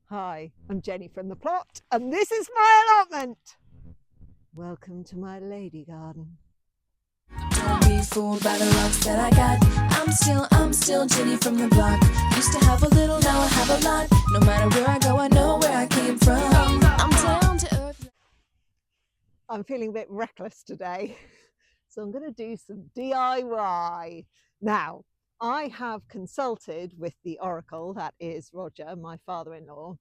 Hi, I'm Jenny from the plot, and this is my allotment. Welcome to my lady garden. Don't be fooled by the rocks that I got. I'm still Jenny from the block. Used to have a little, now I have a lot. No matter where I go, I know where I came from. I'm down to earth. I'm feeling a bit reckless today, so I'm going to do some DIY. Now, I have consulted with the oracle, that is Roger, my father-in-law,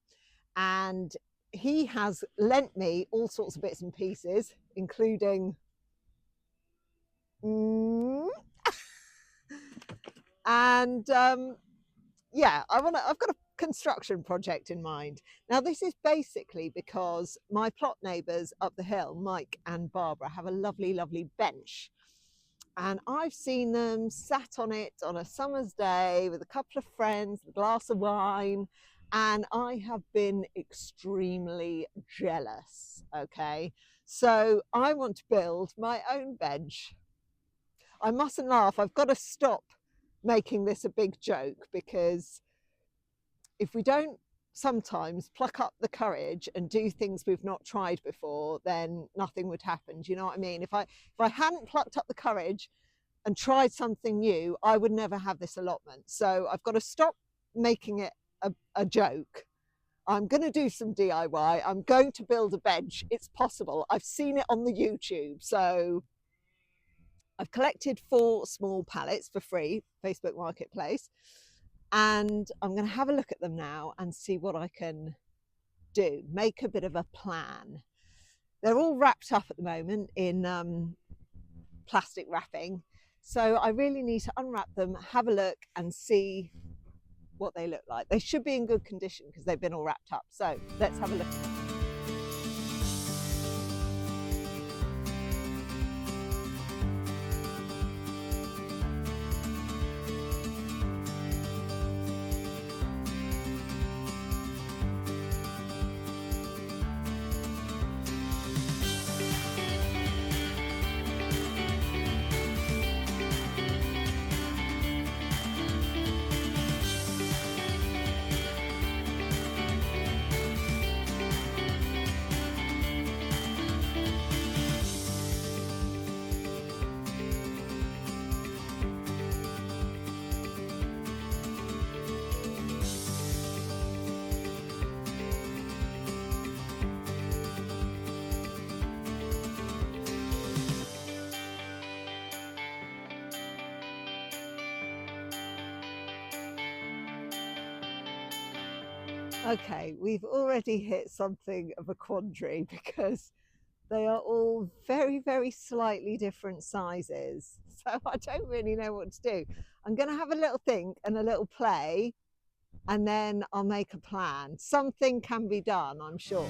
and he has lent me all sorts of bits and pieces, including and yeah, I've got a construction project in mind. Now, this is basically because my plot neighbours up the hill, Mike and Barbara, have a lovely bench. And I've seen them sat on it on a summer's day with a couple of friends, a glass of wine, and I have been extremely jealous, okay? So I want to build my own bench. I mustn't laugh, I've got to stop making this a big joke, because if we don't sometimes pluck up the courage and do things we've not tried before, then nothing would happen. Do you know what I mean? If I hadn't plucked up the courage and tried something new, I would never have this allotment. So I've got to stop making it a joke. I'm going to do some DIY. I'm going to build a bench. It's possible. I've seen it on the YouTube. So I've collected 4 small pallets for free, Facebook Marketplace. And I'm going to have a look at them now and see what I can do, make a bit of a plan. They're all wrapped up at the moment in plastic wrapping, so I really need to unwrap them, have a look and see what they look like. They should be in good condition because they've been all wrapped up, so let's have a look at them. Okay, we've already hit something of a quandary because they are all very slightly different sizes. So I don't really know what to do. I'm going to have a little think and a little play, and then I'll make a plan. Something can be done, I'm sure.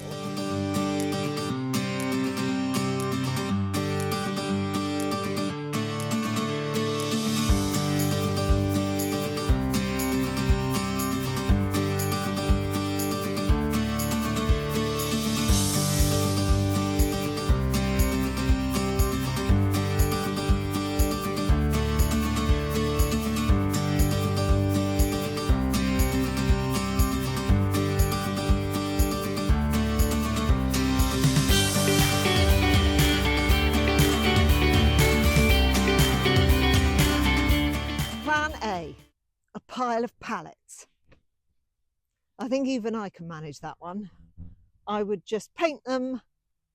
Plan A, a pile of pallets. I think even I can manage that one. I would just paint them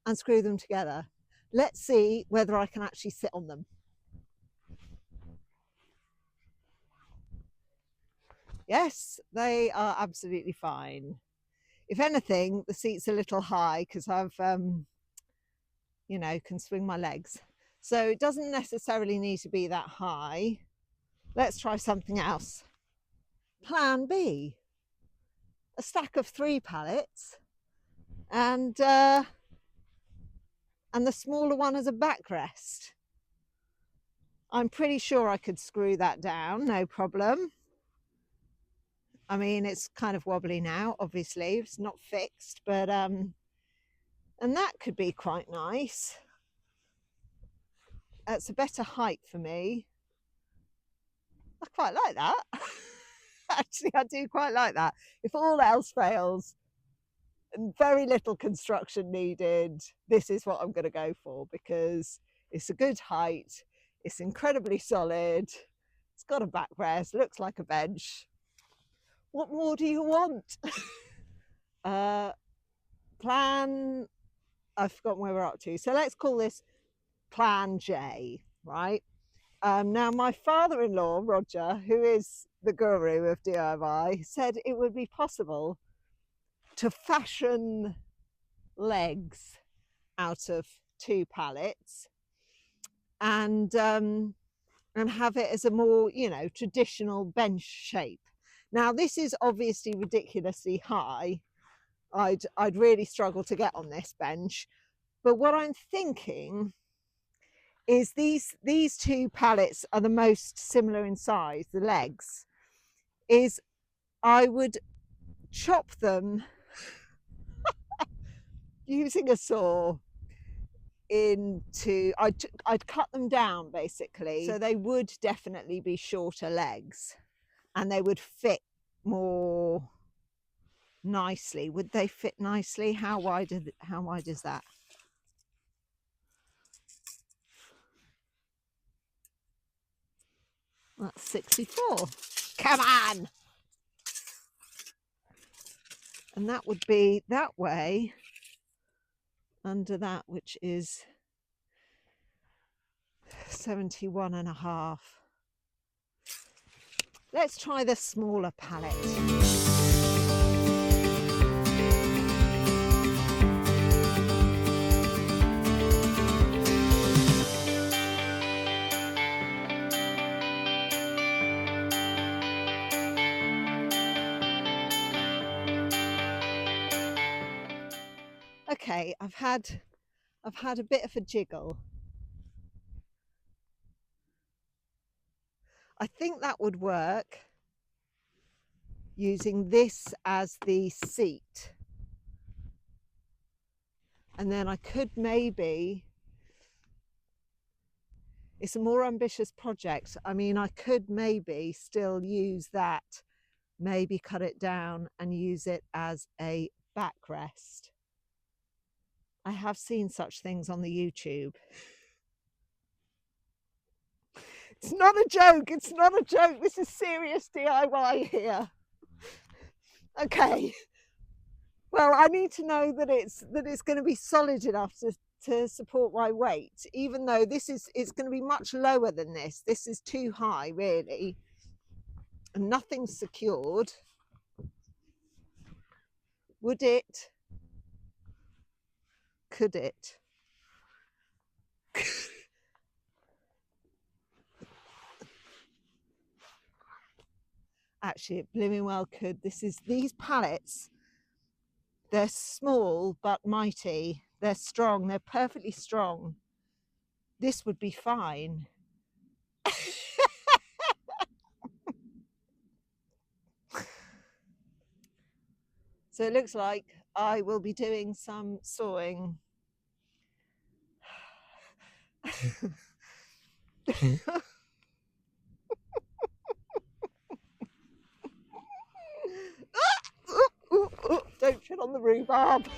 and screw them together. Let's see whether I can actually sit on them. Yes, they are absolutely fine. If anything, the seat's a little high because I've, you know, can swing my legs. So it doesn't necessarily need to be that high. Let's try something else. Plan B, a stack of 3 pallets and the smaller one as a backrest. I'm pretty sure I could screw that down, no problem. I mean, it's kind of wobbly now, obviously, it's not fixed, but and that could be quite nice. That's a better height for me. I quite like that. Actually, I do quite like that. If all else fails, very little construction needed. This is what I'm going to go for because it's a good height. It's incredibly solid. It's got a backrest, looks like a bench. What more do you want? Plan, I've forgotten where we're up to. So let's call this Plan J, right? Now, my father-in-law, Roger, who is the guru of DIY, said it would be possible to fashion legs out of 2 pallets and have it as a more, you know, traditional bench shape. Now, this is obviously ridiculously high. I'd really struggle to get on this bench. But what I'm thinking is these 2 pallets are the most similar in size, the legs, is I would chop them using a saw into, I'd cut them down basically, so they would definitely be shorter legs and they would fit more nicely. Would they fit nicely? How wide is that? That's 64. Come on! And that would be that way under that, which is 71.5. Let's try the smaller pallet. Okay, I've had a bit of a jiggle. I think that would work using this as the seat. And then I could maybe, it's a more ambitious project. I mean, I could maybe still use that, maybe cut it down and use it as a backrest. I have seen such things on the YouTube. It's not a joke. It's not a joke. This is serious DIY here. Okay. Well, I need to know that it's going to be solid enough to support my weight, even though it's going to be much lower than this. This is too high, really. And nothing's secured. Would it? Could it? Actually, it blooming well could. These pallets, they're small but mighty. They're strong. They're perfectly strong. This would be fine. So it looks like I will be doing some sawing. Don't tread on the rhubarb.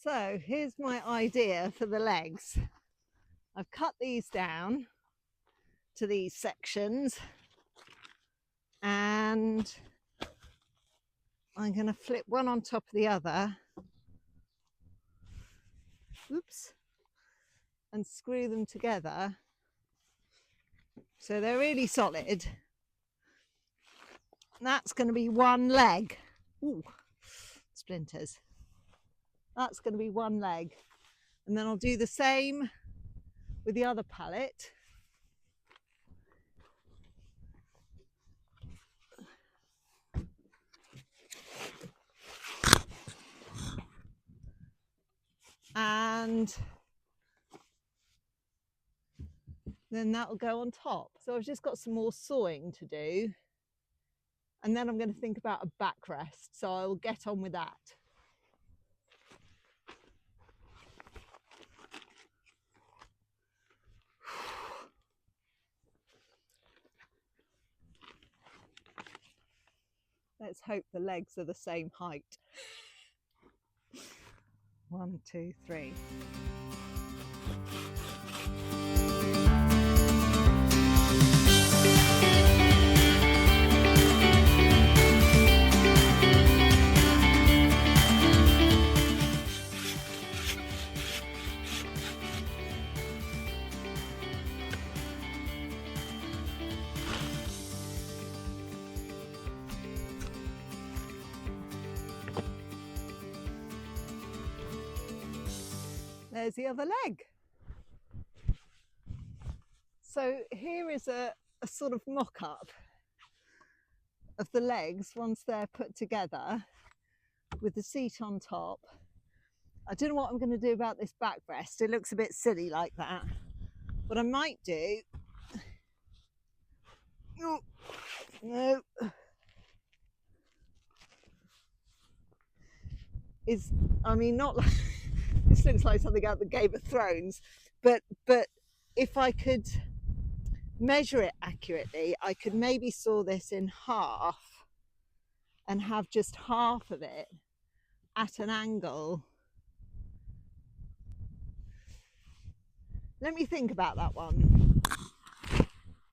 So here's my idea for the legs. I've cut these down to these sections and I'm going to flip one on top of the other. Oops. And screw them together so they're really solid. That's going to be one leg. Ooh, splinters. That's going to be one leg. And then I'll do the same with the other pallet. And then that'll go on top. So I've just got some more sawing to do. And then I'm going to think about a backrest. So I'll get on with that. Let's hope the legs are the same height. 1, 2, 3. There's the other leg. So here is a sort of mock-up of the legs once they're put together with the seat on top. I don't know what I'm going to do about this backrest. It looks a bit silly like that. What I might do... Oh, no. Is, I mean, not like... This looks like something out of the Game of Thrones, but if I could measure it accurately, I could maybe saw this in half and have just half of it at an angle. Let me think about that one.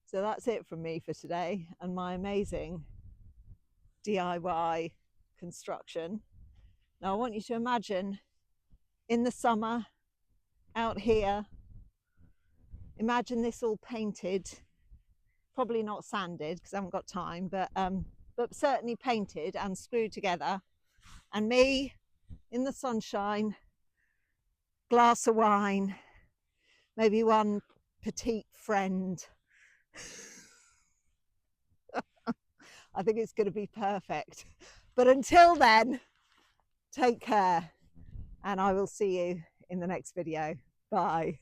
So that's it from me for today and my amazing DIY construction. Now I want you to imagine in the summer out here, imagine this all painted, probably not sanded because I haven't got time, but certainly painted and screwed together, and me in the sunshine, glass of wine, maybe one petite friend. I think it's going to be perfect. But until then, take care and I will see you in the next video. Bye.